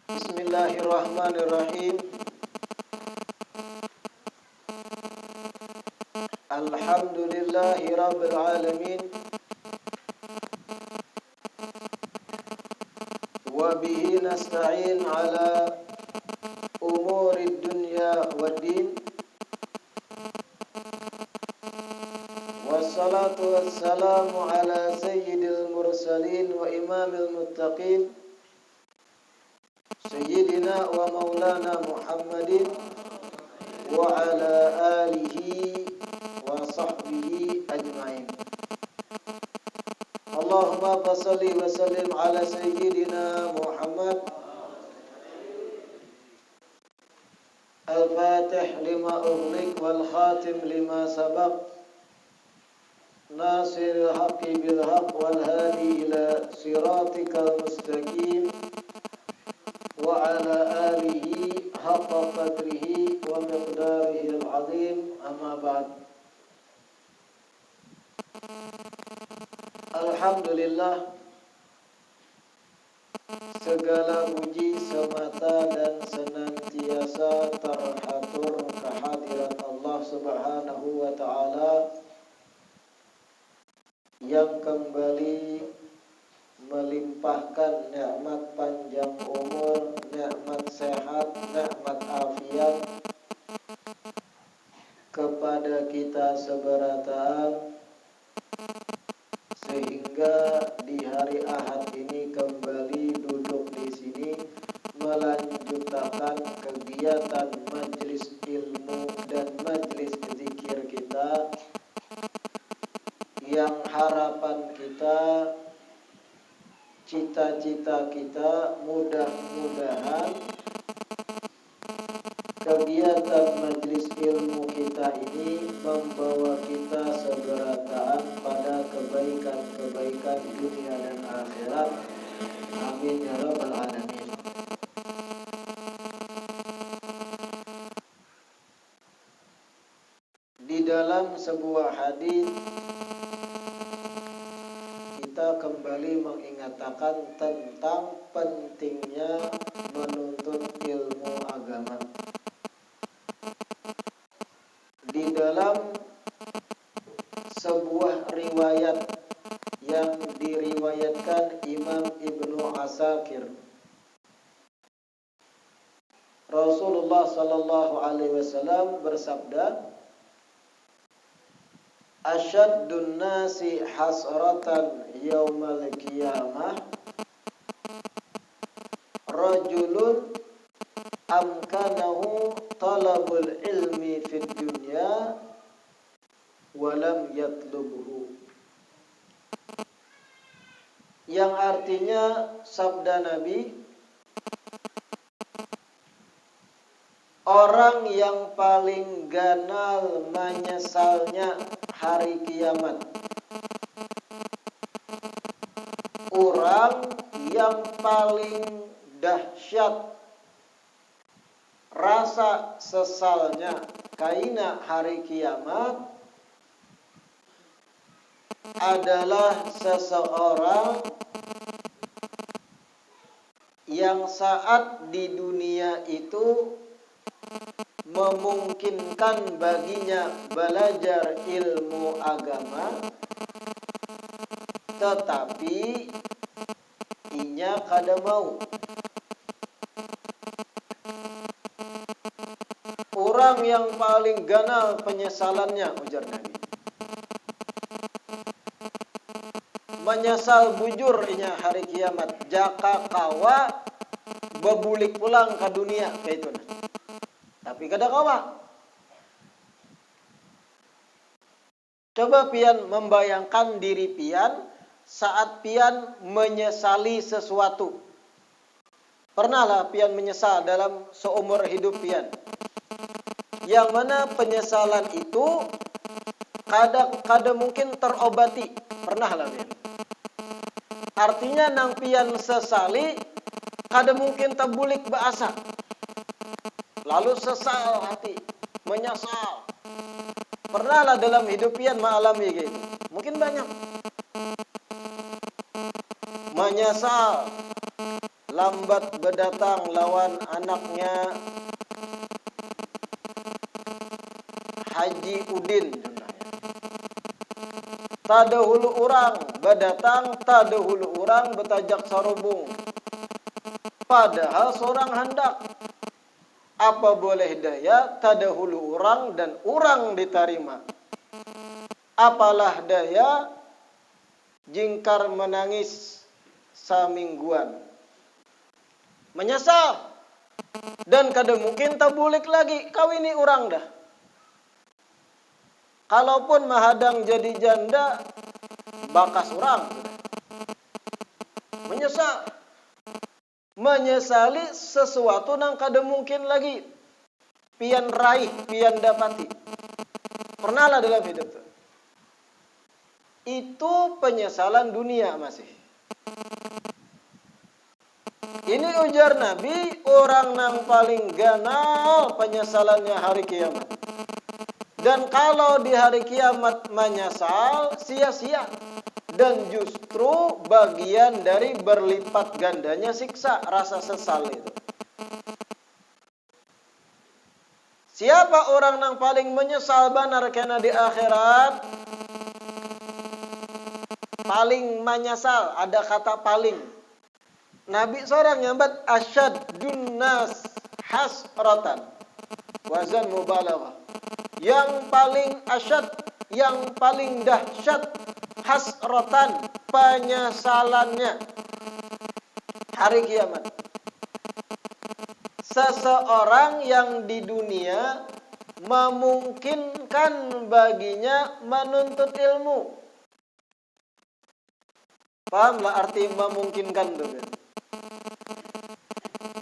Bismillahirrahmanirrahim. Alhamdulillahi rabbil alamin. Wa bihi nasta'in ala umuri dunya waddin. Wassalatu wassalamu ala sayyidil mursalin wa imamil muttaqin, Sayyidina wa maulana Muhammadin wa ala alihi wa sahbihi ajma'in. Allahumma fassalli wa sallim ala Sayyidina Muhammad. Al-Fatih lima ughliq wal khatim lima sabaq, Nasiril haqqi bil haqq wal hadi ila siratikal mustaqim, wa ala alihi haqqa qadrihi wa miqdarihi al-azim. Amma ba'd. Alhamdulillah, segala puji semata dan senantiasa terhatur kehadiran Allah Subhanahu wa ta'ala yang kembali melimpahkan nikmat panjang umur, nikmat sehat, nikmat afiat kepada kita seberataan, sehingga di hari Ahad ini kembali duduk di sini melanjutkan kegiatan majelis ilmu dan majelis zikir kita, yang harapan kita, cita-cita kita, mudah-mudahan kegiatan majelis ilmu kita ini membawa kita seberataan pada kebaikan-kebaikan dunia dan akhirat. Amin ya rabbal alamin. Di dalam sebuah hadis kita kembali mengingatkan tentang pentingnya menuntut ilmu agama. Di dalam sebuah riwayat yang diriwayatkan Imam Ibnu Asakir, Rasulullah sallallahu alaihi wasallam bersabda, "Asyaddun nasi hasratan yaumal qiyamah rajulun amkanahu talabul ilmi fid dunya walam yatlubhu." Yang artinya sabda Nabi, orang yang paling ganal menyesalnya hari kiamat, orang yang paling dahsyat rasa sesalnya kaina hari kiamat adalah seseorang yang saat di dunia itu memungkinkan baginya belajar ilmu agama, tetapi inya kada mau. Orang yang paling ganal penyesalannya, ujar Nabi, menyesal bujur inya hari kiamat, jaka kawa bebulik pulang ke dunia kayak itu. Tapi kada kawa. Coba pian membayangkan diri pian saat pian menyesali sesuatu. Pernahlah pian menyesal dalam seumur hidup pian, yang mana penyesalan itu kada mungkin terobati. Pernahlah pian. Artinya nang pian sesali kada mungkin terbulik bahasa. Lalu sesal hati, menyesal. Pernahlah dalam hidup pian mengalami gitu. Mungkin banyak. Menyesal, lambat berdatang lawan anaknya Haji Udin. Tadahulu urang berdatang, tadahulu urang bertajak sarubung. Padahal seorang hendak. Apa boleh daya tadahulu urang dan urang diterima. Apalah daya jingkar menangis samingguan. Menyesal. Dan kada mungkin tak bulik lagi kawini urang dah. Kalaupun mahadang jadi janda, bakas urang. Menyesal. Menyesali sesuatu nang kada mungkin lagi pian raih, pian dapati. Pernahlah dalam hidup itu. Itu penyesalan dunia masih. Ini ujar Nabi, orang nang paling ganal penyesalannya hari kiamat. Dan kalau di hari kiamat menyesal, sia-sia. Dan justru bagian dari berlipat gandanya siksa, rasa sesal itu. Siapa orang yang paling menyesal benar kena di akhirat? Paling menyesal, ada kata paling. Nabi seorang nyambat asyaddun nas hasratan. Wazan mubalaghah. Yang paling asyad, yang paling dahsyat hasratan, penyesalannya hari kiamat. Seseorang yang di dunia memungkinkan baginya menuntut ilmu. Pahamlah arti memungkinkan itu?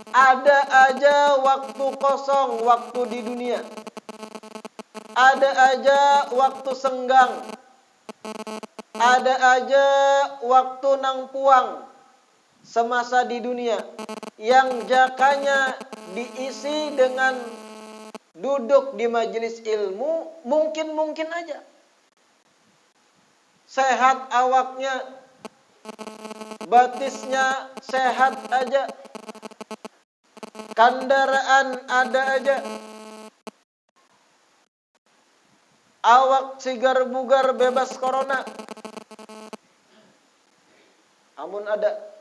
Ada aja waktu kosong, waktu di dunia. Ada aja waktu senggang. Ada aja waktu nang puang semasa di dunia yang jakanya diisi dengan duduk di majelis ilmu, mungkin aja. Sehat awaknya, batisnya sehat aja. Kendaraan ada aja. Awak sigar bugar bebas corona. Amun ada.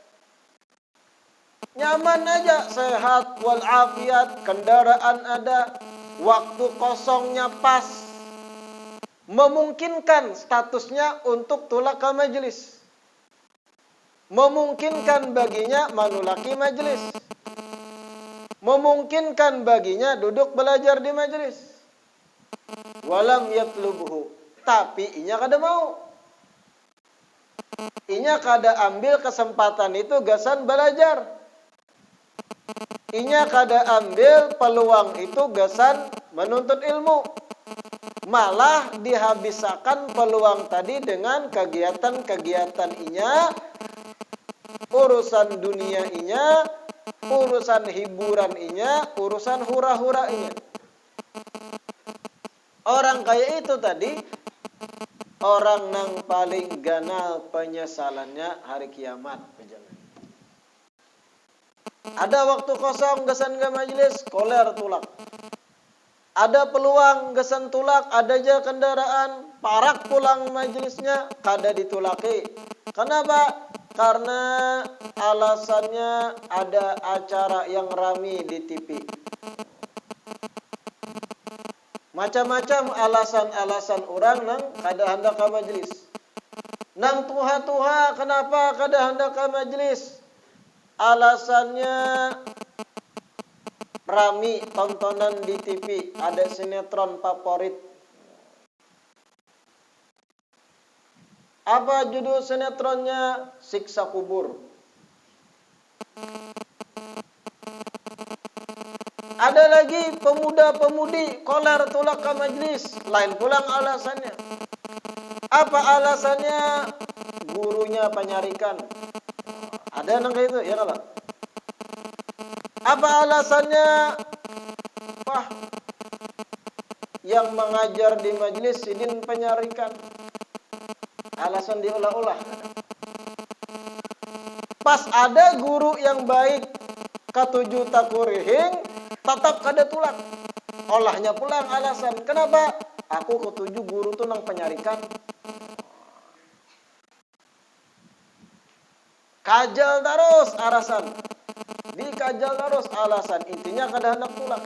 Nyaman aja, sehat walafiat, kendaraan ada, waktu kosongnya pas. Memungkinkan statusnya untuk tulak ke majelis. Memungkinkan baginya manulaki majelis. Memungkinkan baginya duduk belajar di majelis. Walam yatlubuhu, tapi inya kada mau. Inya kada ambil kesempatan itu gasan belajar. Inya kada ambil peluang itu gasan menuntut ilmu. Malah dihabiskan peluang tadi dengan kegiatan-kegiatan inya, urusan dunia inya, urusan hiburan inya, urusan hura-hura inya. Orang kaya itu tadi, orang yang paling ganal penyesalannya hari kiamat. Ada waktu kosong gesan ke majelis, koler tulak. Ada peluang gesan tulak, ada aja kendaraan, parak pulang majelisnya, kada ditulaki. Kenapa? Karena alasannya ada acara yang rame di TV. Macam-macam alasan-alasan orang nang kada hendak ke majelis. Nang tuha-tuha kenapa kada hendak ke majelis? Alasannya rami tontonan di TV, ada sinetron favorit. Apa judul sinetronnya? Siksa Kubur. Ada lagi pemuda-pemudi koler tulak ke majlis, lain pulang alasannya. Apa alasannya? Gurunya penyarikan. Ada nang kayak itu, ya kalau. Apa alasannya? Wah, yang mengajar di majlis sidin penyarikan. Alasan diolah-olah. Pas ada guru yang baik, katujuh takurihing tetap kada tulak. Olahnya pulang alasan. Kenapa? Aku ketujuh guru tuh nang penyarikan. Kajal terus alasan. Dikajal terus alasan. Intinya kada hendak tulak.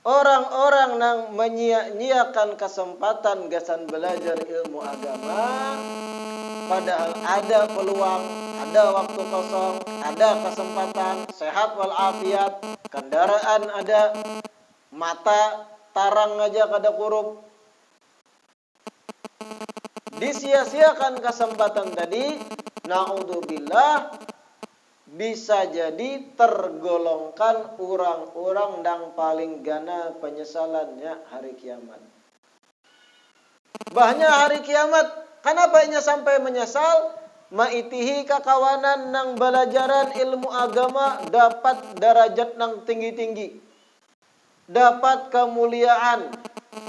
Orang-orang yang menyia-nyiakan kesempatan gasan belajar ilmu agama, padahal ada peluang, ada waktu kosong, ada kesempatan, sehat walafiat, kendaraan ada, mata tarang aja kada kurup. Disia-siakan kesempatan tadi, naudzubillah, bisa jadi tergolongkan orang-orang yang paling gana penyesalannya hari kiamat. Bahnya hari kiamat, kenapa inya sampai menyesal? Maitihi kakawanan nang belajaran ilmu agama dapat derajat nang tinggi-tinggi. Dapat kemuliaan,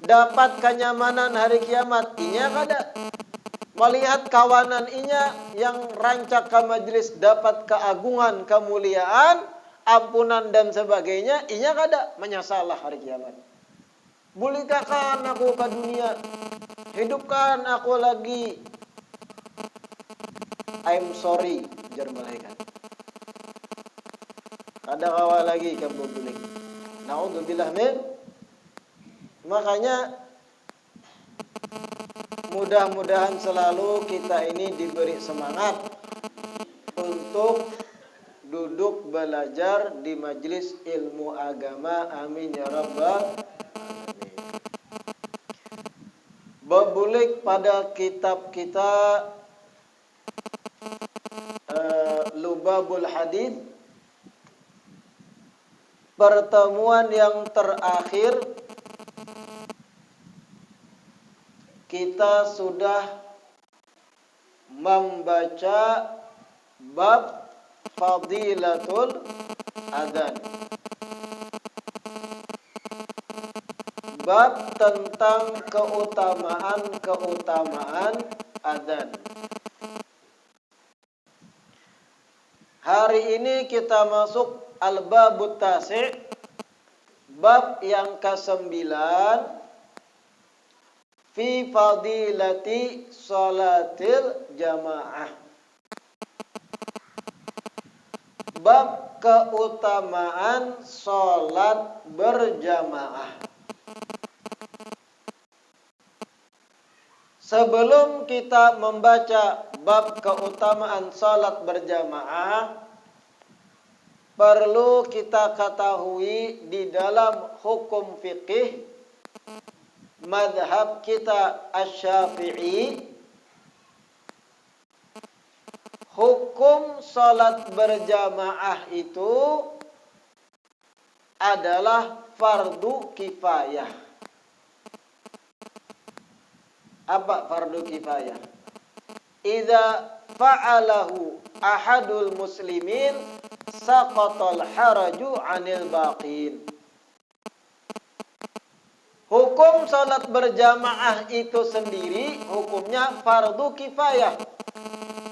dapat kenyamanan hari kiamat. Inya kada. Melihat kawanan inya yang rancak ke majlis dapat keagungan, kemuliaan, ampunan dan sebagainya, inya kada menyesalah hari kiamat. Bulikakan aku ke dunia, hidupkan aku lagi. I'm sorry, jar malaikat. Kada kawa lagi kamu bulik. Naudzubillah min. Makanya mudah-mudahan selalu kita ini diberi semangat untuk duduk belajar di majelis ilmu agama. Amin ya rabbal alamin. Bebulik pada kitab kita Lubabul Hadits, pertemuan yang terakhir kita sudah membaca bab fadilatul adzan. Bab tentang keutamaan adzan. Hari ini kita masuk al-babut tasi', bab yang ke-9, fi fadilati salatil jamaah. Bab keutamaan salat berjamaah. Sebelum kita membaca bab keutamaan salat berjamaah, perlu kita ketahui di dalam hukum fikih madhab kita Asy-Syafi'i, hukum salat berjamaah itu adalah fardu kifayah. Apa fardu kifayah? Idza fa'alahu ahadul muslimin saqatal haraju 'anil baqin. Hukum salat berjamaah itu sendiri hukumnya fardu kifayah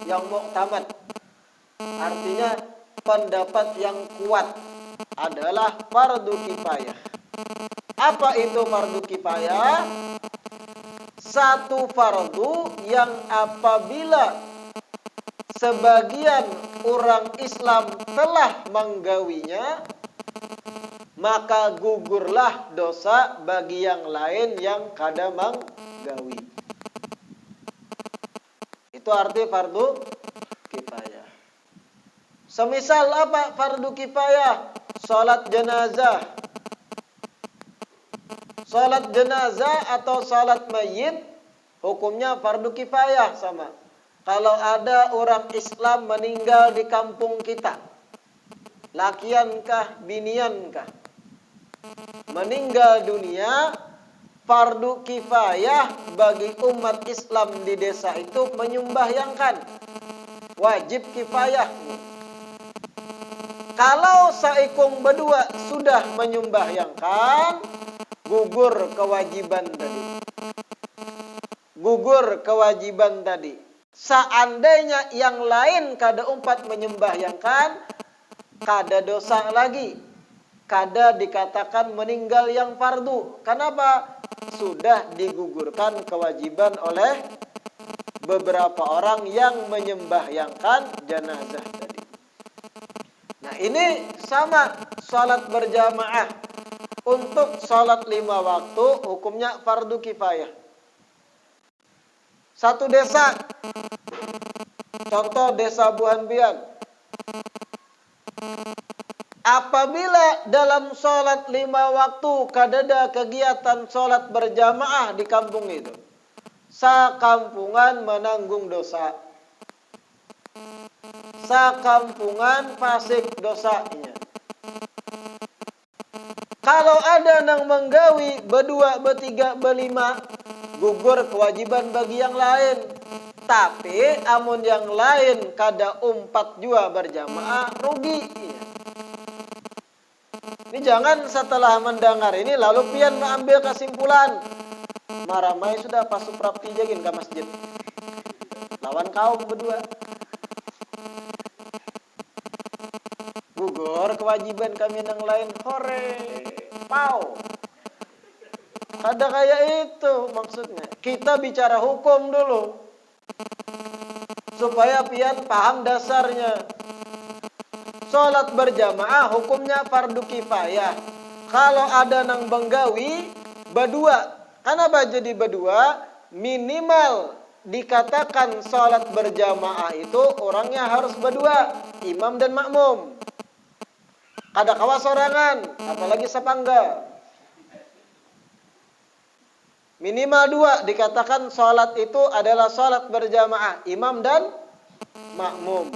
yang muktamad. Artinya pendapat yang kuat adalah fardu kifayah. Apa itu fardu kifayah? Satu fardu yang apabila sebagian orang Islam telah menggawinya, maka gugurlah dosa bagi yang lain yang kada menggawi. Itu arti fardu kifayah. Semisal apa fardu kifayah? Salat jenazah. Salat jenazah atau salat mayit hukumnya fardu kifayah sama. Kalau ada orang Islam meninggal di kampung kita, lakiankah, biniankah, meninggal dunia, fardu kifayah bagi umat Islam di desa itu menyembahyangkan. Wajib kifayah. Kalau saikung berdua sudah menyembahyangkan, gugur kewajiban tadi. Gugur kewajiban tadi. Seandainya yang lain kada umpat menyembahyangkan, kada dosa lagi. Kada dikatakan meninggal yang fardu. Kenapa? Sudah digugurkan kewajiban oleh beberapa orang yang menyembahyangkan jenazah tadi. Nah, ini sama salat berjamaah. Untuk salat 5 waktu hukumnya fardu kifayah. Satu desa, contoh desa Buhanbian. Apabila dalam salat 5 waktu kadada kegiatan salat berjamaah di kampung itu, sakampungan menanggung dosa. Sakampungan fasik dosanya. Kalau ada nang menggawi berdua, bertiga, berlima, gugur kewajiban bagi yang lain. Tapi amun yang lain kada umpat jua berjamaah, rugi. Ini jangan setelah mendengar ini lalu pian mengambil kesimpulan. Maramai sudah pas suprapti jagin ke masjid. Lawan kaum berdua. Gugur kewajiban kami yang lain. Hore. Pau. Kada kayak itu maksudnya. Kita bicara hukum dulu. Supaya pian paham dasarnya. Salat berjamaah hukumnya fardu kifayah. Kalau ada nang benggawi berdua. Kenapa jadi berdua? Minimal dikatakan salat berjamaah itu orangnya harus berdua, imam dan makmum. Kada kawa sorangan, apalagi sepangga. Minimal 2 dikatakan salat itu adalah salat berjamaah, imam dan makmum.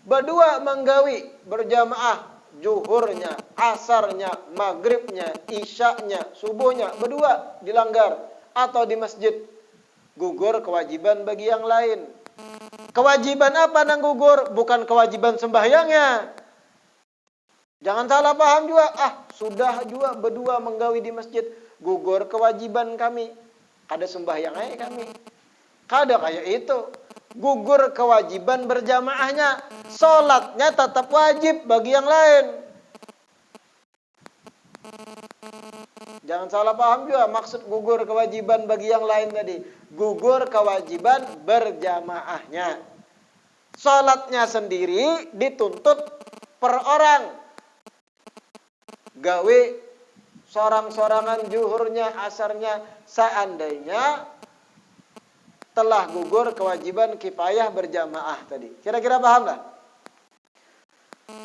Berdua menggawi berjamaah, zuhurnya, asarnya, maghribnya, isyaknya, subuhnya, berdua dilanggar atau di masjid. Gugur kewajiban bagi yang lain. Kewajiban apa nang gugur? Bukan kewajiban sembahyangnya. Jangan salah paham juga. Sudah juga berdua menggawi di masjid. Gugur kewajiban kami. Kada sembahyang aja kami. Kada kayak itu. Gugur kewajiban berjamaahnya. Salatnya tetap wajib bagi yang lain. Jangan salah paham juga maksud gugur kewajiban bagi yang lain tadi. Gugur kewajiban berjamaahnya. Salatnya sendiri dituntut per orang. Gawe sorang-sorangan zuhurnya, asarnya seandainya telah gugur kewajiban kifayah berjamaah tadi. Kira-kira paham lah?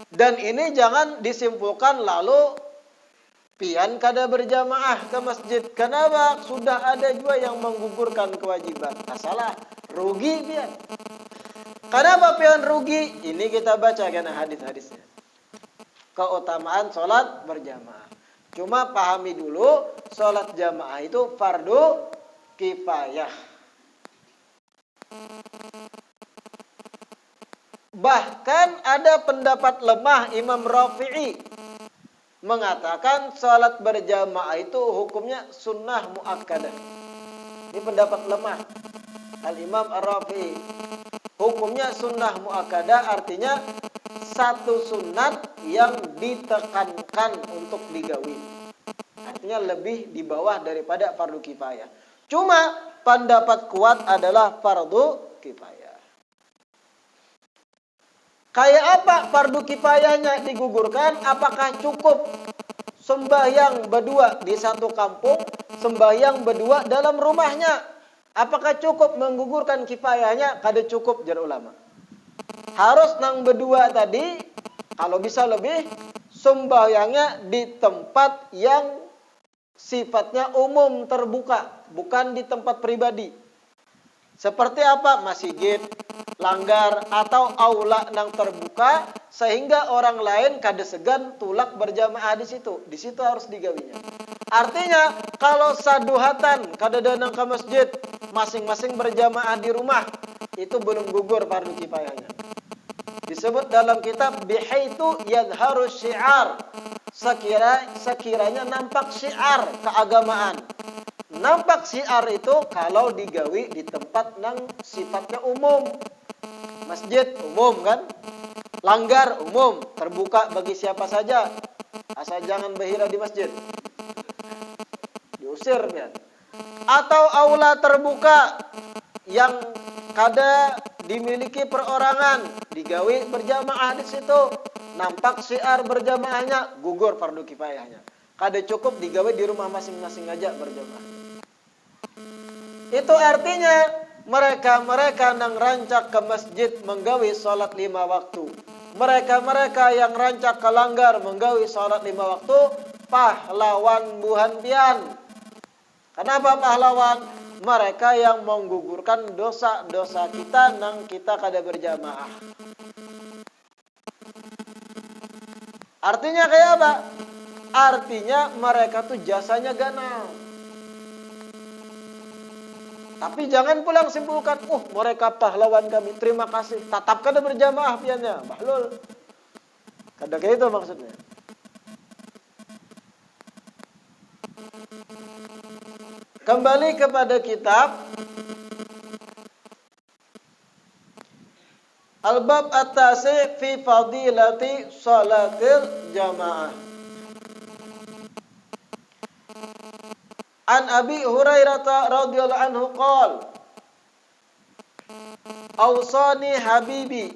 Dan ini jangan disimpulkan lalu pian kada berjamaah ke masjid. Kenapa? Sudah ada juga yang menggugurkan kewajiban. Salah, rugi pian. Kenapa pian rugi? Ini kita baca karena hadis-hadisnya. Keutamaan sholat berjamaah. Cuma pahami dulu, sholat jamaah itu fardu kifayah. Bahkan ada pendapat lemah Imam Rafi'i mengatakan sholat berjamaah itu hukumnya sunnah muakkadah. Ini pendapat lemah Al-Imam Ar-Rafi'i. Hukumnya sunnah muakkadah artinya satu sunat yang ditekankan untuk digawi. Artinya lebih di bawah daripada fardu kifayah. Cuma pendapat kuat adalah fardu kifayah. Kayak apa fardu kifayahnya digugurkan? Apakah cukup sembahyang berdua di satu kampung, sembahyang berdua dalam rumahnya? Apakah cukup menggugurkan kifayahnya? Kada cukup jar ulama. Harus nang berdua tadi, kalau bisa lebih, sembahyangnya di tempat yang sifatnya umum terbuka, bukan di tempat pribadi. Seperti apa? Masjid, langgar, atau aula nang terbuka, sehingga orang lain kada segan tulak berjamaah di situ. Di situ harus digawinya. Artinya, kalau saduhatan kada danang ke masjid, masing-masing berjamaah di rumah, itu belum gugur fardu kifayahnya. Disebut dalam kitab bihaitu yadharu syiar. Sekiranya nampak syiar keagamaan. Nampak syiar itu kalau digawi di tempat nang sifatnya umum. Masjid umum kan? Langgar umum, terbuka bagi siapa saja. Asal jangan berhira di masjid. Diusir ya. Atau aula terbuka yang kada dimiliki perorangan, digawi berjamaah di situ. Nampak syiar berjamaahnya, gugur fardu kifayahnya. Kada cukup digawi di rumah masing-masing aja berjamaah. Itu artinya mereka-mereka yang rancak ke masjid menggawi salat 5 waktu. Mereka-mereka yang rancak ke langgar menggawi salat 5 waktu, pahlawan buhan pian. Kenapa pahlawan? Mereka yang menggugurkan dosa-dosa kita nang kita kada berjamaah. Artinya kayak apa? Artinya mereka tuh jasanya ganal. Tapi jangan pulang simpulkan, mereka pahlawan kami, terima kasih. Tetap kada berjamaah piannya, bahlul. Kada kayak itu maksudnya. Kembali kepada kitab Al-Bab At-Tasi' fi Fadilati Salatil Jamaah. An Abi Hurairah radhiyallahu anhu qala Awsani habibi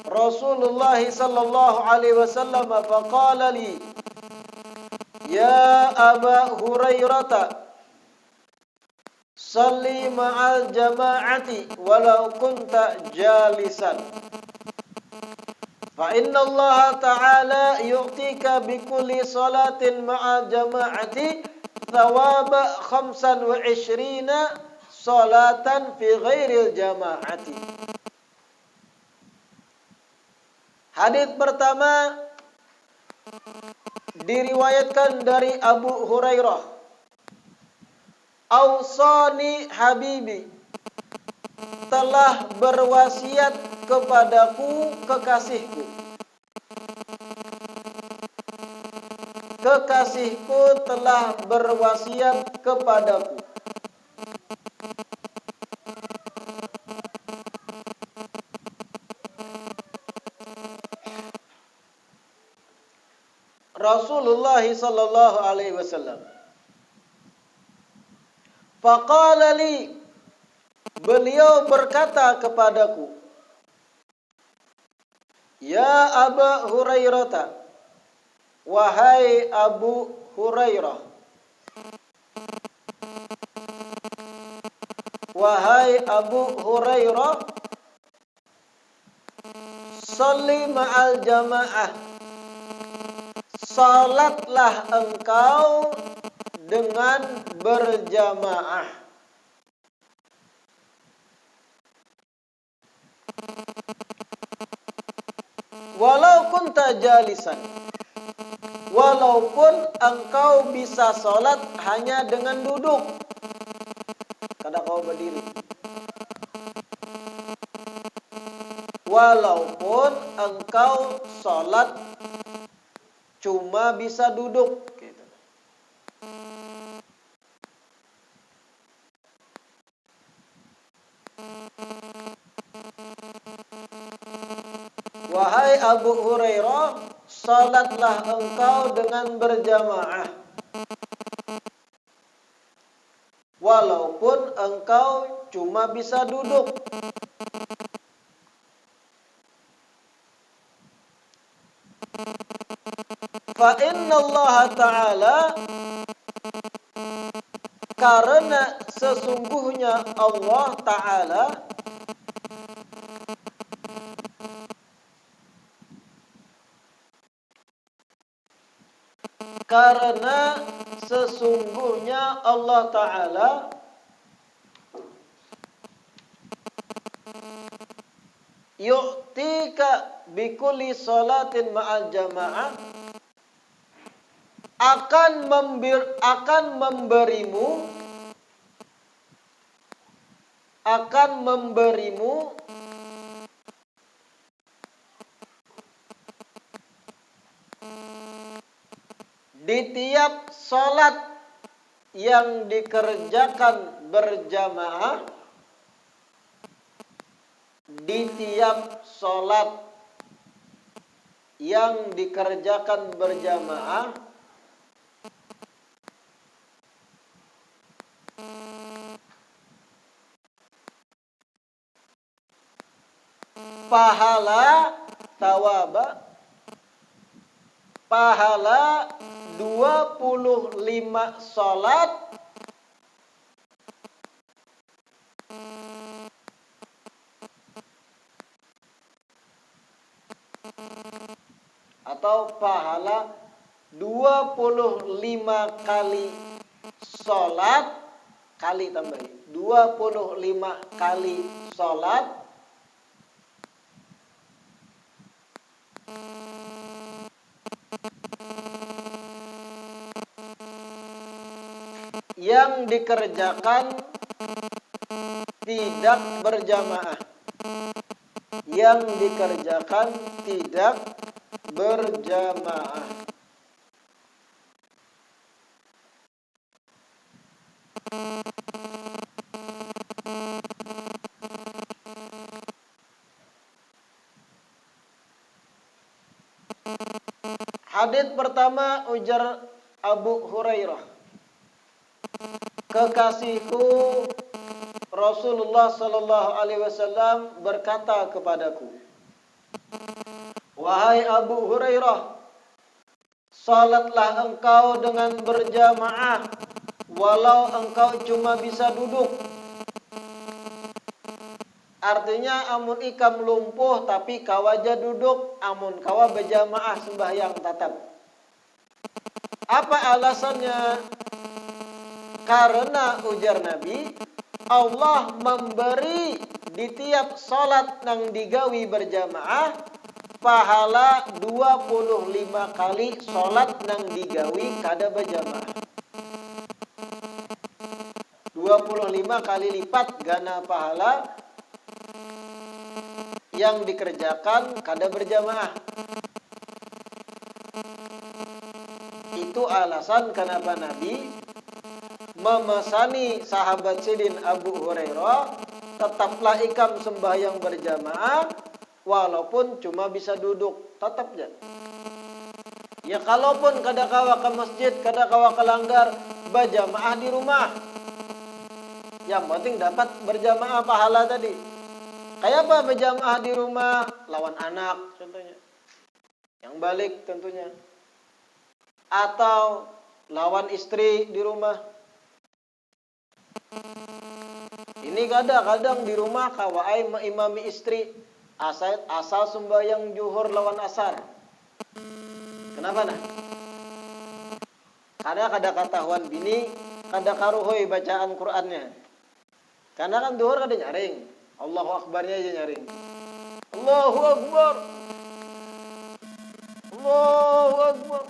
Rasulullah sallallahu alaihi wasallam faqala li ya Aba Hurairah salli ma'al jama'ati walau kunta jalisan fa inna Allah ta'ala yu'tika bikulli salatin ma'al jama'ati thawaba 25 salatan fi ghairil jama'ati. Hadits pertama diriwayatkan dari Abu Hurairah. Awsani habibi, telah berwasiat kepadaku kekasihku. Kekasihku telah berwasiat kepadaku. Rasulullah sallallahu alaihi wasallam. Faqala li, beliau berkata kepadaku, ya Aba Hurairah, wahai Abu Hurairah, wahai Abu Hurairah, salli ma'al jamaah, salatlah engkau dengan berjamaah. Walau kunta jalisan, walaupun engkau bisa salat hanya dengan duduk, kada kau berdiri. Walaupun engkau salat cuma bisa duduk gitu. Wahai Abu Hurairah, salatlah engkau dengan berjamaah, walaupun engkau cuma bisa duduk. Fa inna Allah Ta'ala, karena sesungguhnya Allah Ta'ala karena sesungguhnya Allah Ta'ala yu'tika bikulli salatin ma'al jamaah, akan memberimu di tiap salat yang dikerjakan berjamaah di tiap sholat yang dikerjakan berjamaah pahala tawaba, pahala 25 sholat atau pahala 25 kali sholat, kali tambahin 25 kali sholat yang dikerjakan tidak berjamaah, yang dikerjakan tidak berjamaah. Hadits pertama, ujar Abu Hurairah, kekasihku Rasulullah sallallahu alaihi wasallam berkata kepadaku, wahai Abu Hurairah, salatlah engkau dengan berjamaah walau engkau cuma bisa duduk. Artinya amun ikam lumpuh tapi kawaja duduk, amun kawa berjamaah sembahyang tatap. Apa alasannya? Karena ujar Nabi, Allah memberi di tiap salat nang digawi berjamaah pahala 25 kali salat nang digawi kada berjamaah. 25 kali lipat gana pahala yang dikerjakan kada berjamaah. Itu alasan kenapa Nabi memasani sahabat Sidin Abu Hurairah, tetaplah ikam sembahyang berjamaah walaupun cuma bisa duduk, tetap aja. Ya kalaupun kada kawa ke masjid, kada kawa ke langgar, berjamaah di rumah. Yang penting dapat berjamaah pahala tadi. Kayak apa berjamaah di rumah? Lawan anak contohnya, yang balik tentunya. Atau lawan istri di rumah. Ini kadang-kadang di rumah kawai mengimami istri asal sembahyang zuhur lawan asar. Kenapa nah? Karena kada ketahuan bini, kada karuhoi bacaan Qur'annya. Karena kan zuhur kada nyaring, Allahu Akbarnya aja nyaring. Allahu Akbar, Allahu Akbar,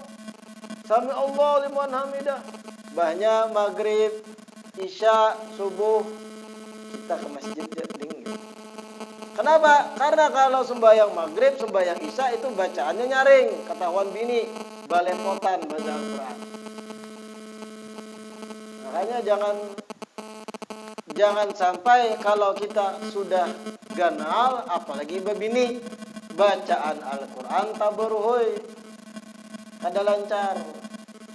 Sami Allah liman hamidah. Banyak maghrib, isya, subuh kita ke masjid ding. Kenapa? Karena kalau sembahyang maghrib, sembahyang isya itu bacaannya nyaring, ketahuan bini, balepotan baca Al-Quran. Makanya jangan sampai kalau kita sudah ganal, apalagi bebini, bacaan Al-Quran tabaruhoi, kada lancar,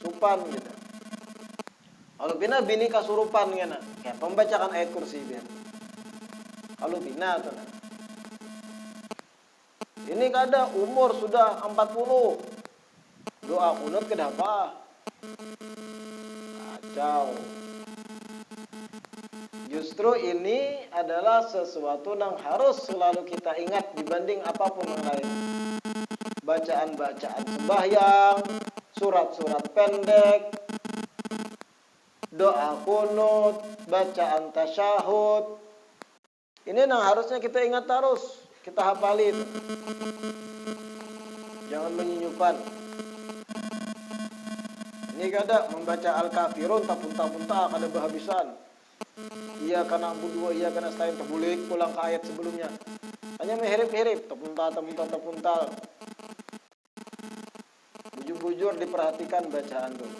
supan gitu. Kalau bini kasurupan ngena, kayak pembacakan ayat kursi biar. Kalau bina tuh nah. Ini kada umur sudah 40. Doa kunut kenapa? Kacau. Justru ini adalah sesuatu yang harus selalu kita ingat dibanding apapun yang lain. Bacaan-bacaan sembahyang, surat-surat pendek, doa kunut, bacaan tasyahud. Ini yang harusnya kita ingat terus, kita hafalin. Jangan menyinyupan. Ini kada membaca Al-Kafirun tapunta-punta kada berhabisan. Iya karena budu, iya karena selain terbulik pulang ke ayat sebelumnya. Hanya mehirip-hirip, tapunta. Bujur-bujur diperhatikan bacaan dulu.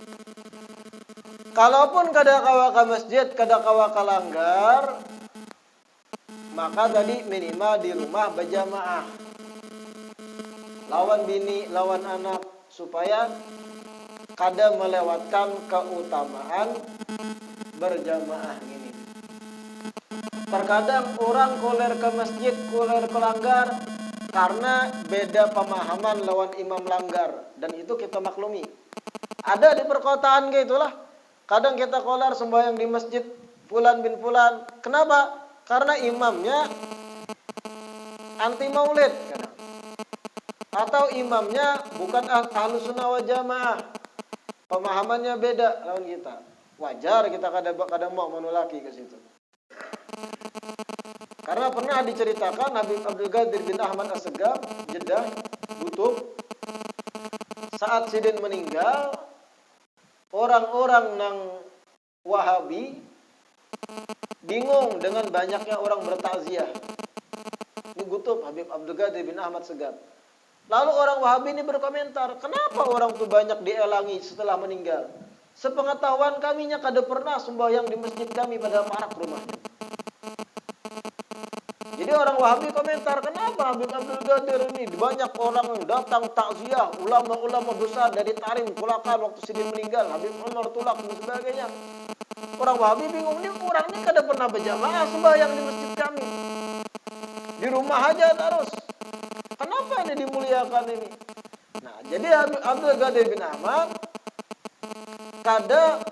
Kalaupun kada kawa ka masjid, kada kawa ka langgar, maka tadi minimal di rumah berjamaah. Lawan bini, lawan anak, supaya kada melewatkan keutamaan berjamaah ini. Terkadang orang koler ke masjid, koler ke langgar karena beda pemahaman lawan imam langgar, dan itu kita maklumi. Ada di perkotaan gitulah. Kadang kita koler sembahyang di masjid fulan bin fulan. Kenapa? Karena imamnya anti maulid kadang. Atau imamnya bukan ahlu sunnah wal jamaah. Pemahamannya beda lawan kita. Wajar kita kadang mau menolaki ke situ. Karena pernah diceritakan Habib Abdul Qadir bin Ahmad As-Segaf, Jeddah, Butub, saat Sidin meninggal, orang-orang nang Wahabi bingung dengan banyaknya orang bertakziah. Ini Butub Habib Abdul Qadir bin Ahmad Segaf. Lalu orang Wahabi ini berkomentar, kenapa orang itu banyak dielangi setelah meninggal? Sepengetahuan kaminya kada pernah sembahyang di masjid kami pada parak rumahnya. Jadi orang Wahabi komentar, kenapa Habib Abdul Qadir ini banyak orang yang datang takziah, ulama-ulama besar dari Tarim, Kulakan waktu Sidin meninggal, Habib Umar Tulak dan sebagainya. Orang Wahabi bingung, ini orang ini kada pernah berjamaah sembahyang di masjid kami. Di rumah aja terus. Kenapa ini dimuliakan ini? Nah, jadi Habib Abdul Qadir bin Ahmad kada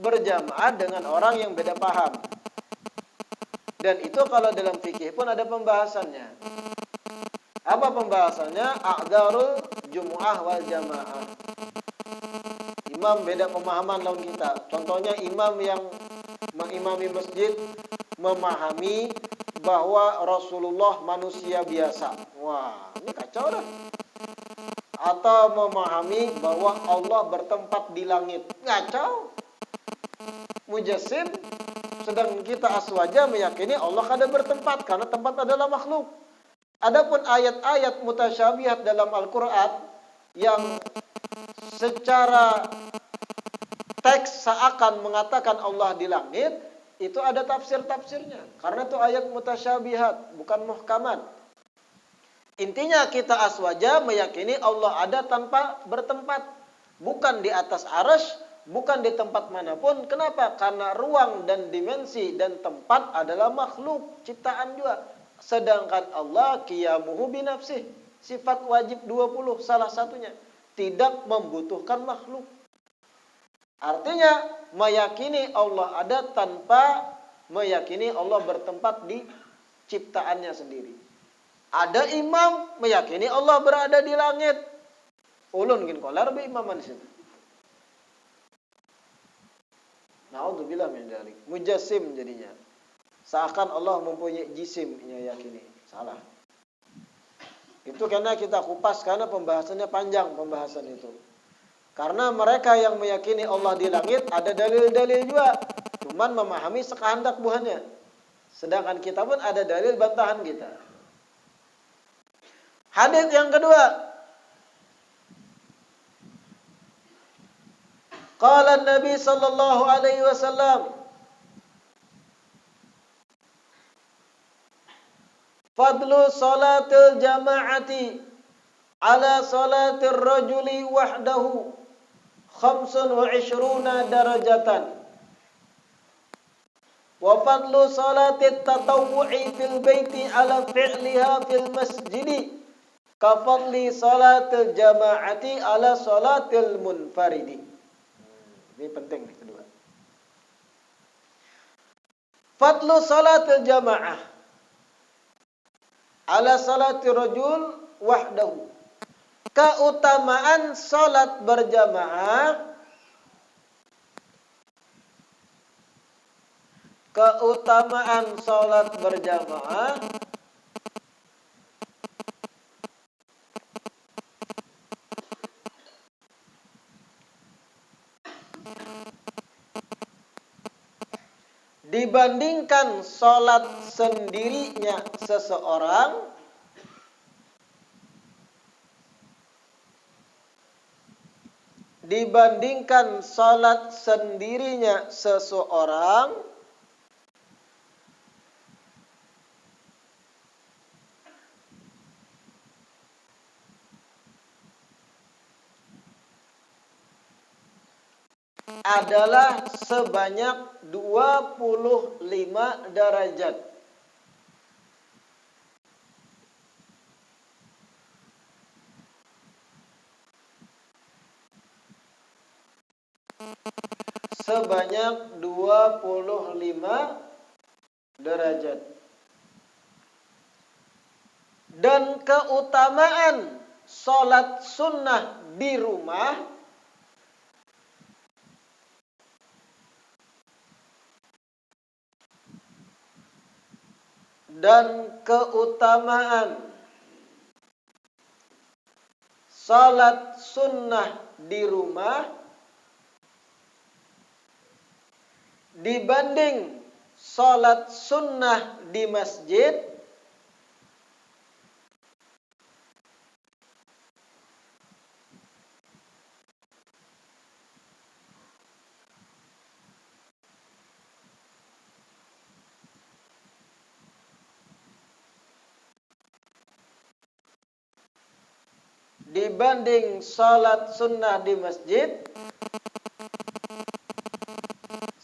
berjamaah dengan orang yang beda paham. Dan itu kalau dalam fikih pun ada pembahasannya. Apa pembahasannya? A'dzarul jumu'ah wal jamaah. Imam beda pemahaman lawan kita. Contohnya imam yang mengimami masjid memahami bahwa Rasulullah manusia biasa. Wah, ini kacau dah. Atau memahami bahwa Allah bertempat di langit. Kacau. Mujassim, sedang kita aswaja meyakini Allah kada bertempat karena tempat adalah makhluk. Adapun ayat-ayat mutasyabihat dalam Al-Qur'an yang secara teks seakan mengatakan Allah di langit, itu ada tafsir-tafsirnya. Karena itu ayat mutasyabihat, bukan muhkamat. Intinya kita aswaja meyakini Allah ada tanpa bertempat, bukan di atas arasy, bukan di tempat manapun. Kenapa? Karena ruang dan dimensi dan tempat adalah makhluk, ciptaan juga. Sedangkan Allah qiyamuhu binafsih, sifat wajib 20 salah satunya, tidak membutuhkan makhluk. Artinya meyakini Allah ada tanpa meyakini Allah bertempat di ciptaannya sendiri. Ada imam meyakini Allah berada di langit. Ulun gin kolar be imaman di situ. Na'udzubillah min dzalik. Mujassim jadinya. Seakan Allah mempunyai jisim, ia yakini. Salah. Itu karena kita kupas, karena pembahasannya panjang pembahasan itu. Karena mereka yang meyakini Allah di langit ada dalil-dalil juga. Cuman memahami sekehendak buahnya. Sedangkan kita pun ada dalil bantahan kita. Hadits yang kedua. Qala Nabi sallallahu alaihi wasallam, fadlu salatil jama'ati ala salatir rajuli wahdahu 25 darajatan. Wa fadlu salatit tatawwu'i fil baiti ala fi'liha fil masjidi ka fadli salatil jama'ati ala salatil munfaridi. Ini penting nih kedua. Fadlu salatil jama'ah ala salatir rajul wahdahu. Keutamaan salat berjamaah, keutamaan salat berjamaah dibandingkan salat sendirinya seseorang dibandingkan salat sendirinya seseorang adalah sebanyak 25 derajat. Sebanyak 25 derajat. Dan keutamaan sholat sunnah di rumah dan keutamaan sholat sunnah di rumah dibanding sholat sunnah di masjid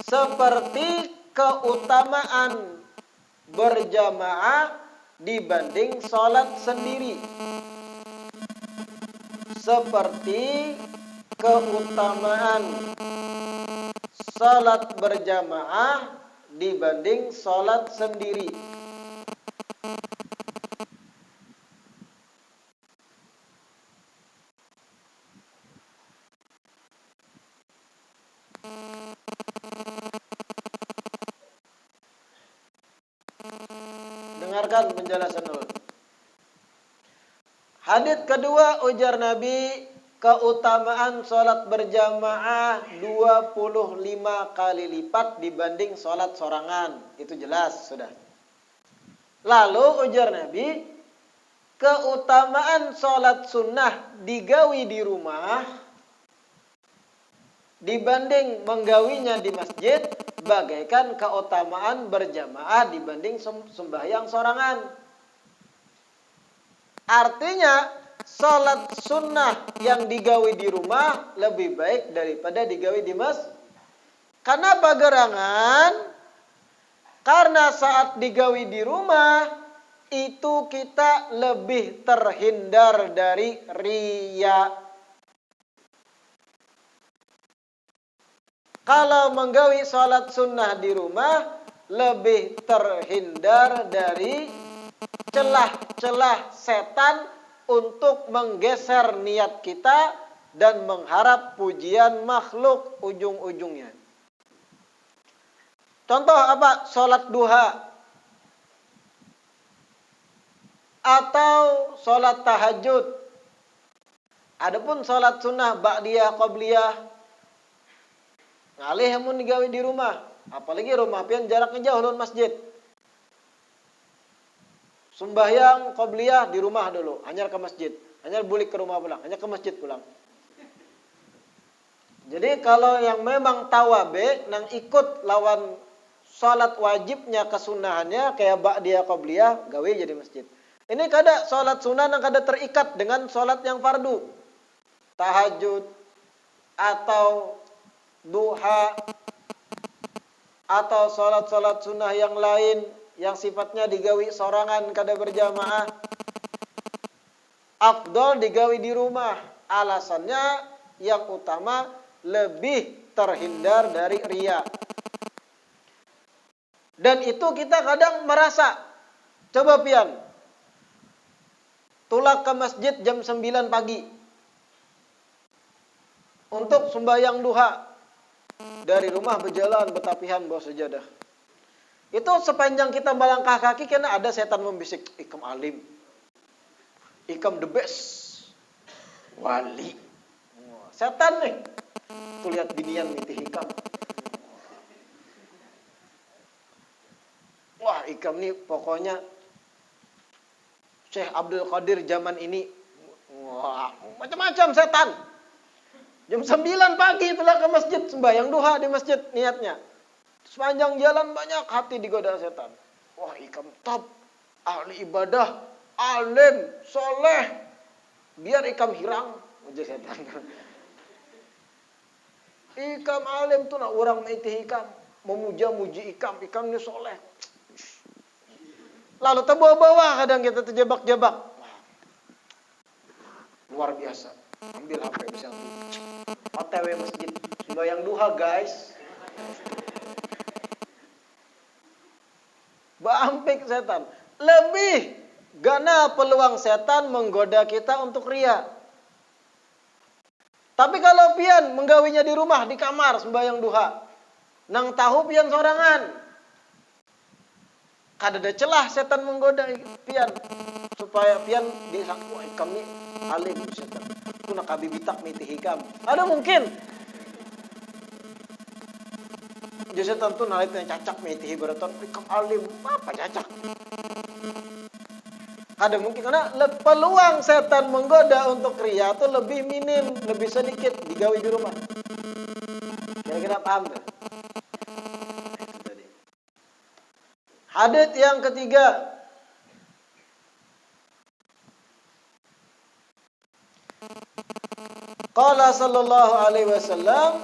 seperti keutamaan berjamaah dibanding sholat sendiri. Seperti keutamaan sholat berjamaah dibanding sholat sendiri. Dengarkan penjelasan dulu. Hadits kedua, ujar Nabi, keutamaan sholat berjamaah 25 kali lipat dibanding sholat sorangan. Itu jelas sudah. Lalu ujar Nabi, keutamaan sholat sunnah digawi di rumah dibanding menggawinya di masjid bagaikan keutamaan berjamaah dibanding sembahyang sorangan. Artinya, sholat sunnah yang digawi di rumah lebih baik daripada digawi di masjid. Kenapa gerangan? Karena saat digawi di rumah, itu kita lebih terhindar dari riya. Kalau menggawi sholat sunnah di rumah, lebih terhindar dari celah-celah setan untuk menggeser niat kita dan mengharap pujian makhluk ujung-ujungnya. Contoh apa? Sholat duha atau sholat tahajud. Adapun sholat sunnah ba'diyah qabliyah ngalih mun digawe di rumah, apalagi rumah pian jaraknya jauh lawan masjid. Sembahyang qabliyah di rumah dulu, hanya ke masjid, hanya bulik ke rumah pulang, hanya ke masjid pulang. Jadi kalau yang memang tawabe nang ikut lawan salat wajibnya kesunahannya kayak ba'diyah qabliyah gawe jadi masjid. Ini kada salat sunah nang kada terikat dengan salat yang fardu. Tahajud atau duha atau salat-salat sunnah yang lain yang sifatnya digawi sorangan kada berjamaah, afdol digawi di rumah. Alasannya yang utama lebih terhindar dari riya. Dan itu kita kadang merasa, coba pian tulak ke masjid jam 9 pagi untuk sembahyang duha, dari rumah berjalan betapihan bawa sejadah. Itu sepanjang kita melangkah kaki kena ada setan membisik, ikam alim, ikam the best, wali. Setan nih, tuh lihat binian mitih ikam. Wah, ikam nih pokoknya Syekh Abdul Qadir zaman ini. Wah, macam-macam setan. Jam 9 pagi itulah ke masjid, sembahyang duha di masjid niatnya. Sepanjang jalan banyak hati digoda setan. Wah, Ikam top, ahli ibadah, alim, soleh. Biar Ikam hirang, ujar setan. Ikam alim tuh nak orang meitih Ikam, memuja-muji Ikam ini soleh. Lalu terbawa-bawa kadang kita terjebak-jebak. Luar biasa. Ambil HP bisa OTW masjid, sembahyang duha guys. Bampik setan. Lebih gana peluang setan menggoda kita untuk ria. Tapi kalau pian menggawinya di rumah, di kamar, sembahyang duha. Nang tahu pian sorangan. Kada ada celah setan menggoda pian. Supaya pian disangka kami alim setan. Kuna kabi bitak miti hikam. Ada mungkin. Jadi setan tu nalit yang cacak miti hibaraton. Ikam alim, apa cacak? Ada mungkin karena peluang setan menggoda untuk ria itu lebih minim, lebih sedikit digawi di rumah. Kira-kira paham tak? Itu tadi. Hadits yang ketiga. Qala sallallahu alaihi wasallam,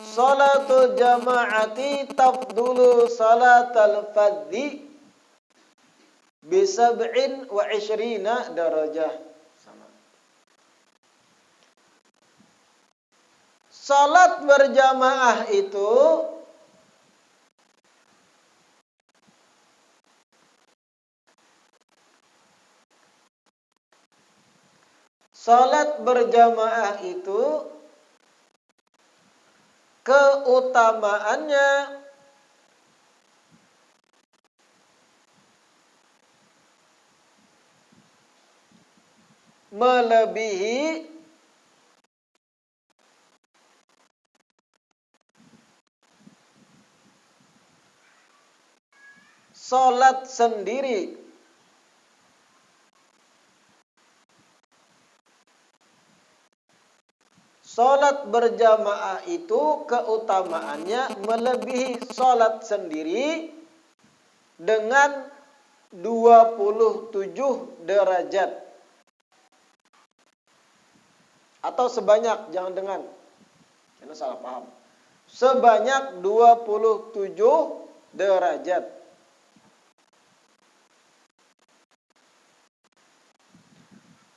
salatul jama'ati tafdulu salatal fadhi bisab'in wa ishrina darajah. Sama. Salat berjamaah itu keutamaannya melebihi salat sendiri. Salat berjamaah itu keutamaannya melebihi salat sendiri dengan 27 derajat. Atau sebanyak, jangan dengan. Karena salah paham. Sebanyak 27 derajat.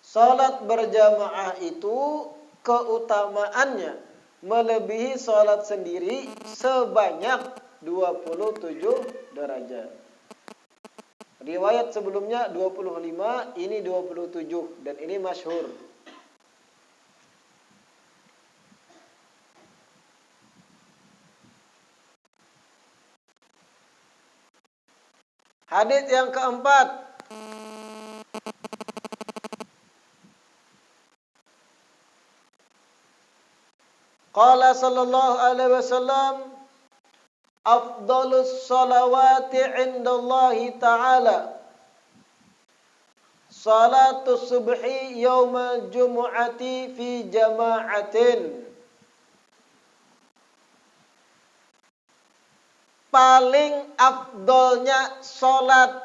Salat berjamaah itu keutamaannya melebihi salat sendiri sebanyak 27 derajat. Riwayat sebelumnya 25, ini 27 dan ini masyhur. Hadits yang keempat. Qala sallallahu alaihi wasallam, afdalus salawati indallahi ta'ala salatus subhi yaumal jumu'ati fi jama'atin. Paling afdolnya salat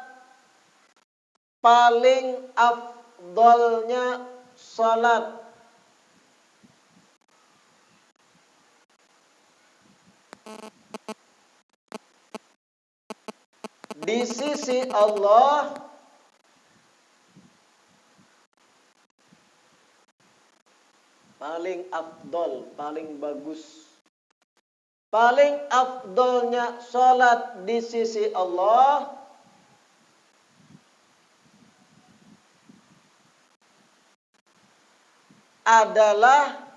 di sisi Allah paling afdol, paling bagus. Paling afdolnya salat di sisi Allah adalah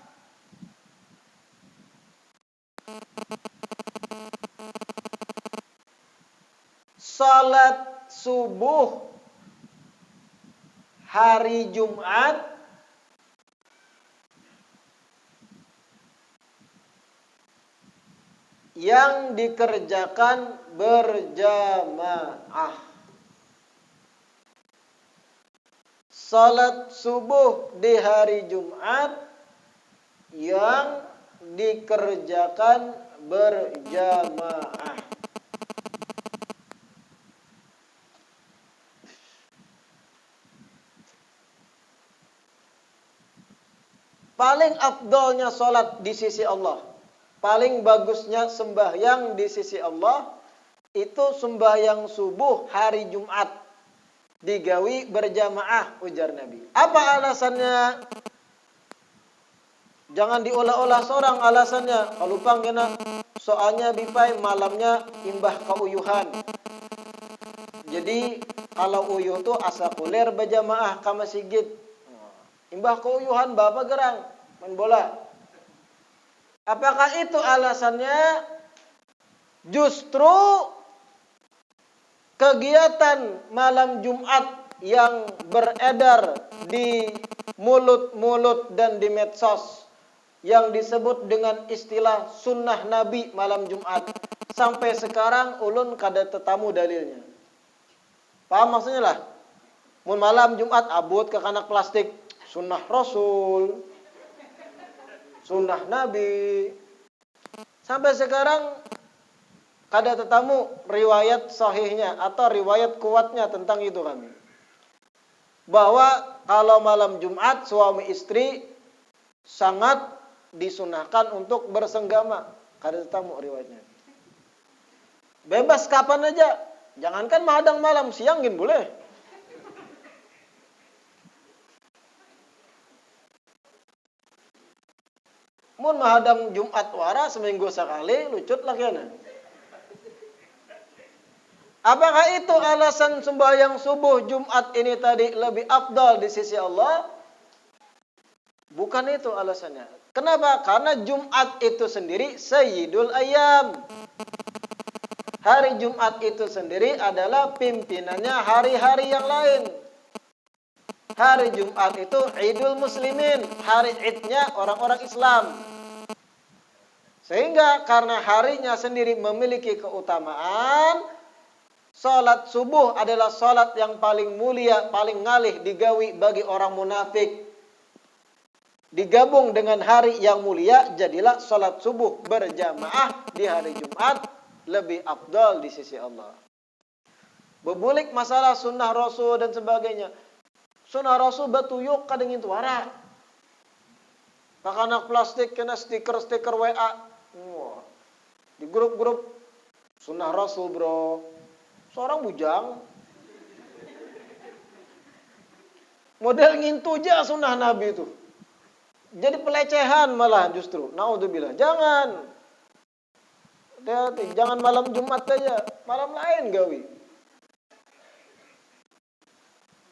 salat subuh hari Jumat yang dikerjakan berjamaah. Salat subuh di hari Jumat yang dikerjakan berjamaah. Paling afdolnya salat di sisi Allah, paling bagusnya sembahyang di sisi Allah, itu sembahyang subuh hari Jumat digawi berjamaah, ujar Nabi. Apa alasannya? Jangan diolah-olah seorang alasannya. Kalau kena soalnya bipai malamnya imbah kauyuhan. Jadi kalau uyuh tuh asa kuler berjamaah ke masjid. Imbah kauyuhan bapak gerang main bola. Apakah itu alasannya? Justru kegiatan malam Jumat yang beredar di mulut-mulut dan di medsos yang disebut dengan istilah sunnah Nabi malam Jumat, sampai sekarang ulun kada tetamu dalilnya. Paham maksudnya lah? Mun malam Jumat abut ke kanak plastik, sunnah Rasul, sunnah Nabi. Sampai sekarang kada tetamu riwayat sahihnya atau riwayat kuatnya tentang itu kami. Bahwa kalau malam Jumat suami istri sangat disunahkan untuk bersenggama. Kada tetamu riwayatnya. Bebas kapan aja. Jangankan mahadang malam, siang gin boleh. Mun mahadang Jumat wara seminggu sekali, lucut lah kiana. Apakah itu alasan sembahyang subuh Jumat ini tadi lebih afdal di sisi Allah? Bukan itu alasannya. Kenapa? Karena Jumat itu sendiri Sayyidul Ayyam. Hari Jumat itu sendiri adalah pimpinannya hari-hari yang lain. Hari Jumat itu Idul Muslimin, hari Idnya orang-orang Islam. Sehingga karena harinya sendiri memiliki keutamaan, salat subuh adalah salat yang paling mulia, paling ngalih digawi bagi orang munafik. Digabung dengan hari yang mulia, jadilah salat subuh berjamaah di hari Jumat lebih afdal di sisi Allah. Bebulik masalah sunnah Rasul dan sebagainya. Sunnah Rasul batuyuk kadang itu wara. Kakanak plastik kena stiker-stiker WA. Wah. Di grup-grup sunnah Rasul bro. Seorang bujang. Model ngintu aja sunnah Nabi itu. Jadi pelecehan malah justru. Naudzubillah. Jangan. Hati-hati. Jangan malam Jumat aja. Malam lain gawi.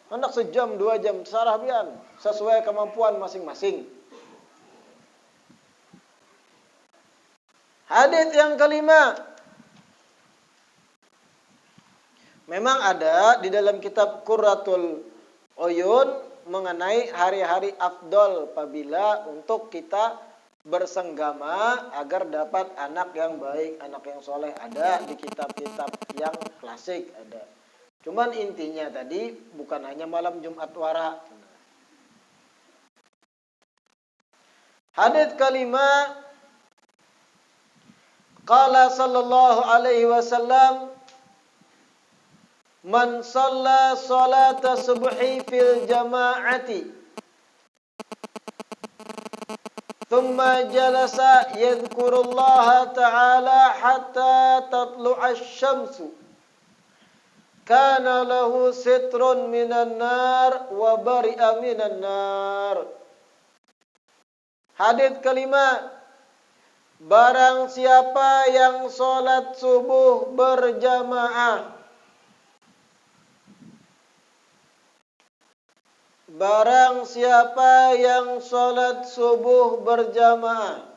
Hendak sejam, 2 jam. Sarah bian. Sesuai kemampuan masing-masing. Hadits yang kelima. Memang ada di dalam kitab Qurratul Uyun mengenai hari-hari afdol apabila untuk kita bersenggama agar dapat anak yang baik, anak yang soleh. Ada di kitab-kitab yang klasik ada. Cuman intinya tadi bukan hanya malam Jumat wara. Hadits kelima, qala sallallahu alaihi wasallam, man shalla salata subhi fil jama'ati thumma jalasa yadhkurullaha ta'ala hatta tatlu'a asy-syamsu kana lahu sitrun minan nar wa bari'a minan nar. Hadits kelima, barang siapa yang salat subuh berjamaah, barang siapa yang salat subuh berjamaah,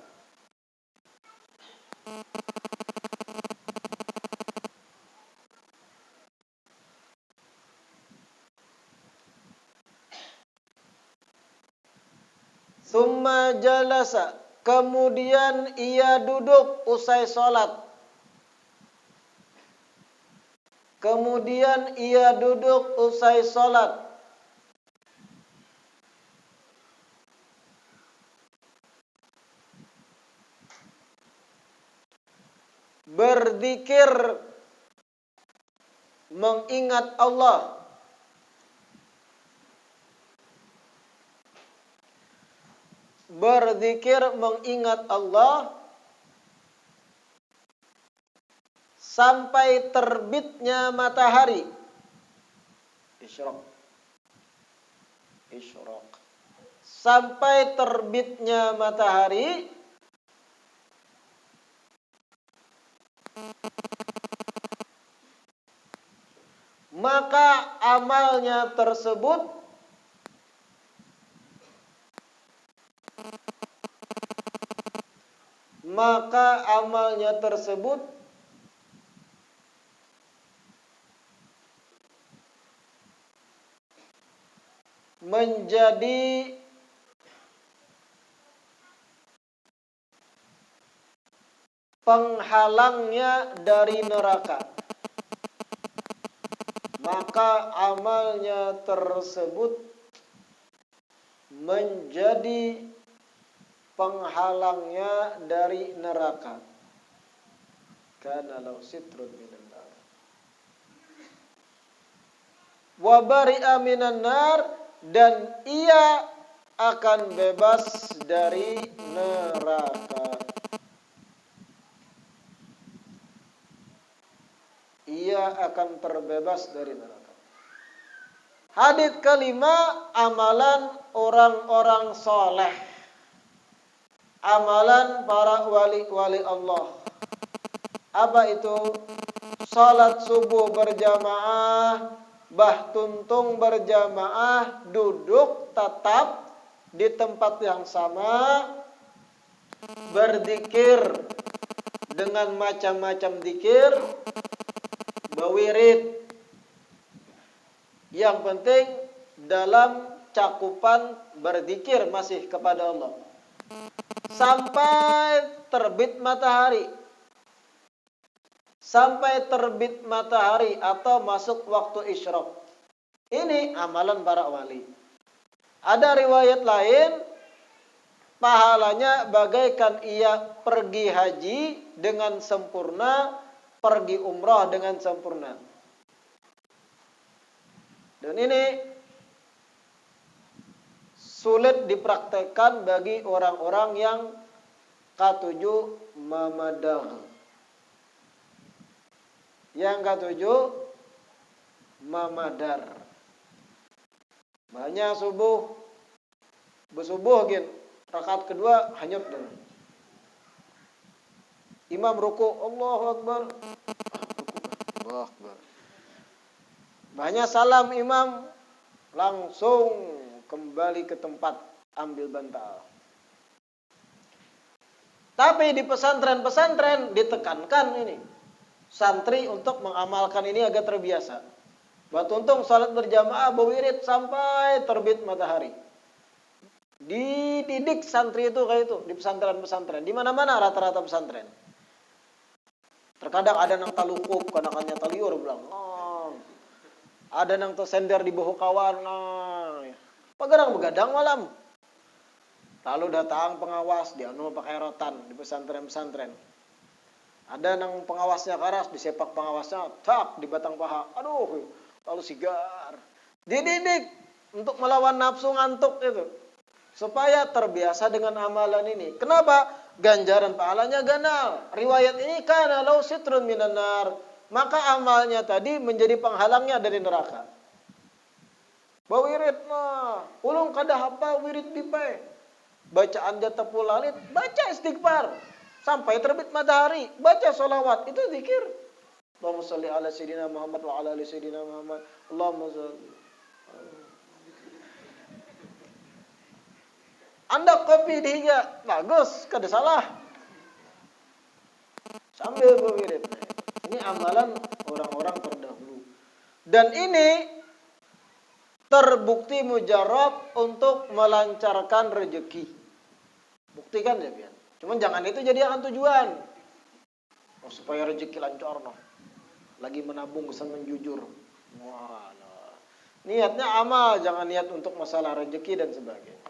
summa jalasa, kemudian ia duduk usai salat, kemudian ia duduk usai salat, berzikir, mengingat Allah. Berzikir, mengingat Allah sampai terbitnya matahari. Isyraq. Sampai terbitnya matahari. Maka amalnya tersebut menjadi penghalangnya dari neraka. Maka amalnya tersebut menjadi penghalangnya dari neraka. Kana law sitrun minan nar. Wa bari'a minan nar, dan ia akan bebas dari neraka. Ia akan terbebas dari neraka. Hadits kelima, amalan orang-orang soleh. Amalan para wali-wali Allah. Apa itu? Salat subuh berjamaah, tuntung berjamaah, duduk tetap di tempat yang sama, berzikir dengan macam-macam zikir, berwirid. Yang penting dalam cakupan berzikir masih kepada Allah sampai terbit matahari. Sampai terbit matahari atau masuk waktu isyraq. Ini amalan para wali. Ada riwayat lain, pahalanya bagaikan ia pergi haji dengan sempurna, pergi umrah dengan sempurna. Dan ini sulit dipraktekkan bagi orang-orang yang ketujuh mamadah. Yang ketujuh mamadar. Banyak subuh, bersubuh gin, rakaat kedua hanyut dengan imam ruku, Allahu Akbar. Allahu Akbar. Banyak salam imam, langsung kembali ke tempat ambil bantal. Tapi di pesantren-pesantren ditekankan ini, santri untuk mengamalkan ini agar terbiasa. Batuntung salat berjamaah berwirid sampai terbit matahari. Dididik santri itu kayak itu di pesantren-pesantren. Di mana-mana rata-rata pesantren. Terkadang ada nang talukuk, kadang-kadang taliur bilang. Ada nang sender di bawah kawan. Pagadang begadang malam. Lalu datang pengawas, dia pakai rotan di pesantren-pesantren. Ada nang pengawasnya keras, disepak pengawasnya, tak di batang paha. Aduh, lalu sigar. Dididik untuk melawan nafsu ngantuk itu. Supaya terbiasa dengan amalan ini. Kenapa? Ganjaran pahalanya ganal. Riwayat ini kana law sitrun minan nar. Maka amalnya tadi menjadi penghalangnya dari neraka. Bawirid mah, ulung kada hafal wirid dipe. Bacaan jata pulalit, baca istighfar sampai terbit matahari, baca sholawat, itu zikir. Allahumma sholli ala sayyidina Muhammad wa ala ali sayyidina Muhammad. Allahumma sholli. Anda kopi dihiga, bagus, kada salah. Sambil berwirid. Ini amalan orang-orang terdahulu. Dan ini terbukti mujarab untuk melancarkan rezeki. Buktikan ya, Bian. Cuman jangan itu jadi akan tujuan. Supaya rezeki lancar, noh. Lagi menabung kesan menjujur. Wah, nah. Niatnya amal, jangan niat untuk masalah rezeki dan sebagainya.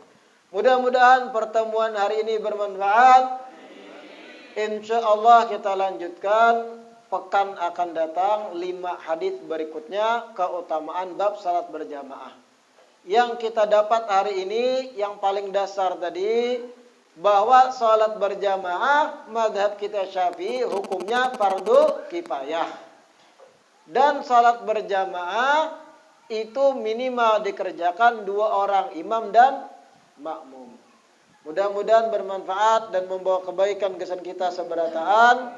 Mudah-mudahan pertemuan hari ini bermanfaat. Insya Allah kita lanjutkan pekan akan datang 5 hadis berikutnya keutamaan bab salat berjamaah. Yang kita dapat hari ini yang paling dasar tadi bahwa salat berjamaah mazhab kita Syafi'i hukumnya fardu kifayah. Dan salat berjamaah itu minimal dikerjakan 2 orang, imam dan makmum. Mudah-mudahan bermanfaat dan membawa kebaikan kesan kita seberataan.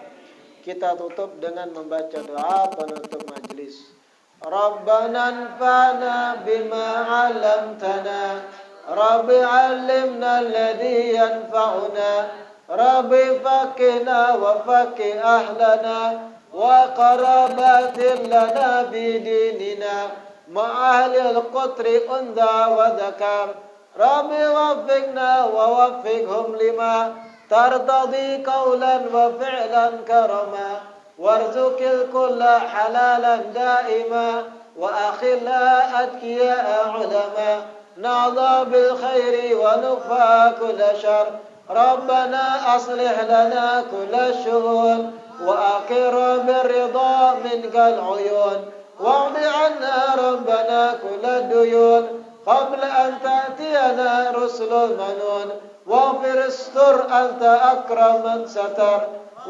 Kita tutup dengan membaca doa penutup majlis. Rabbana anfa'na bima 'allamtana. Rabbi 'allimna alladhi yanfa'una. Rabbi faqihna wa faqih ahlana wa qarabatin lana bidinina ma'ahli al-qutri undha wa dhakar. Rabbi waffiqna wa waffiqhum lima tartadi qawlan wa fi'lan karama warzuqil kulla halalan daima wa akhilla atqiya ulama na'dha bil khairi wa nufa kulla shar. Rabbana aslih lana kulla syuhun wa akhir bir ridha minkal uyun wa'di 'anna rabbana kulla duyun قبل أن تأتينا رسل المنون واغفر استر أنت أكرم من ستر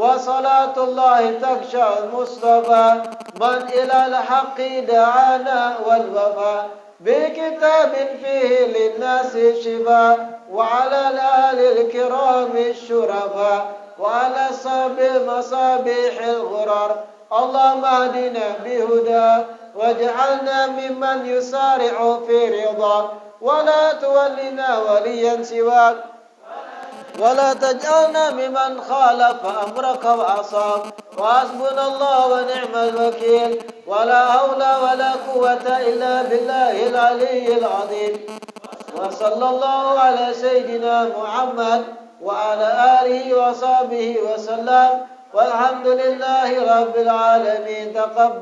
وصلاة الله تخشى المصطفى من إلى الحق دعانا والوفاء بكتاب فيه للناس شفاء وعلى الآل الكرام الشرفاء وعلى صاب مصابيح الغرار اللهم اهدنا بهدى واجعلنا ممن يسارع في رضاك ولا تولنا وليا سواك ولا تجعلنا ممن خالف أمرك وعصاك وحسبنا الله ونعم الوكيل ولا حول ولا قوة إلا بالله العلي العظيم وصلى الله على سيدنا محمد وعلى آله وصحبه وسلم والحمد لله رب العالمين. تقبل